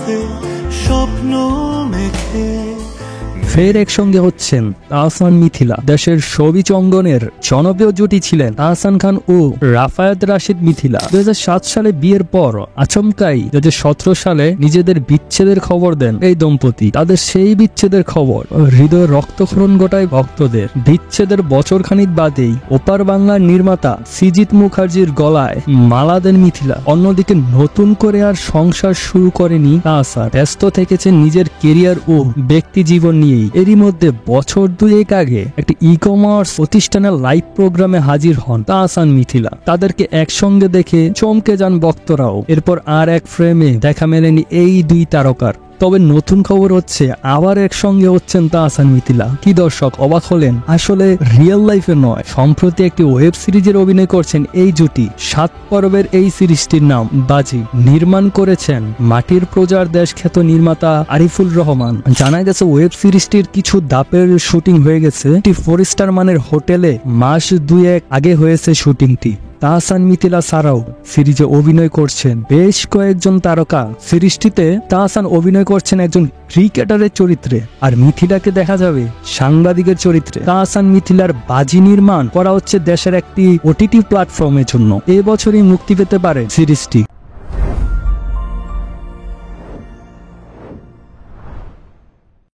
হাতে স্বপ্ন মেখে। ফের একসঙ্গে হচ্ছেন তাহসান মিথিলা। দেশের ছবিচ অঙ্গনের জনপ্রিয় জুটি ছিলেন তাহসান খান ও রাফায়েত রাশিদ মিথিলা। 2007 সালে বিয়ের পর আচমকাই 2017 সালে নিজেদের বিচ্ছেদের খবর দেন এই দম্পতি। তাদের সেই বিচ্ছেদের খবর হৃদয় রক্তক্ষরণ ঘটায় ভক্তদের। বিচ্ছেদের বছরখানিক বাদেই ওপার বাংলার নির্মাতা সৃজিত মুখার্জির গলায় মালা দেন মিথিলা। অন্যদিকে নতুন করে আর সংসার শুরু করেনি তাহসান, ব্যস্ত থেকেছেন নিজের কেরিয়ার ও ব্যক্তি জীবন নিয়েই। এরই মধ্যে বছর দুয়েক আগে একটি ই-কমার্স প্রতিষ্ঠানের লাইভ প্রোগ্রামে হাজির হন তাহসান মিথিলা। তাদেরকে একসঙ্গে দেখে চমকে যান ভক্তরাও। এরপর আর এক ফ্রেমে দেখা মেলেনি এই দুই তারকার। তবে নতুন খবর হচ্ছে আবার একসঙ্গে হচ্ছেন তাহসান মিথিলা। কি দর্শক অবাক হলেন? আসলে রিয়েল লাইফে নয়, সম্প্রতি একটি ওয়েব সিরিজের অভিনয় করছেন এই জুটি। 7 পর্বের এই সিরিজটির নাম বাজি। নির্মাণ করেছেন মাটির প্রজার দেশ খ্যাত নির্মাতা আরিফুল রহমান। জানা গেছে ওয়েব সিরিজটির কিছু ধাপের শুটিং হয়ে গেছে। একটি 4 স্টার মানের হোটেলে মাস 2-1 আগে হয়েছে শুটিংটি। তাহসান মিথিলা ছাড়াও সিরিজে অভিনয় করছেন বেশ কয়েকজন তারকা। সিরিজটিতে তাহসান অভিনয় করছেন একজন ক্রিকেটারের চরিত্রে, আর মিথিলাকে দেখা যাবে সাংবাদিকের চরিত্রে। তাহসান মিথিলার বাজি নির্মাণ করা হচ্ছে দেশের একটি ওটিটি প্ল্যাটফর্মের জন্য। এবছরই মুক্তি পেতে পারে সিরিজটি।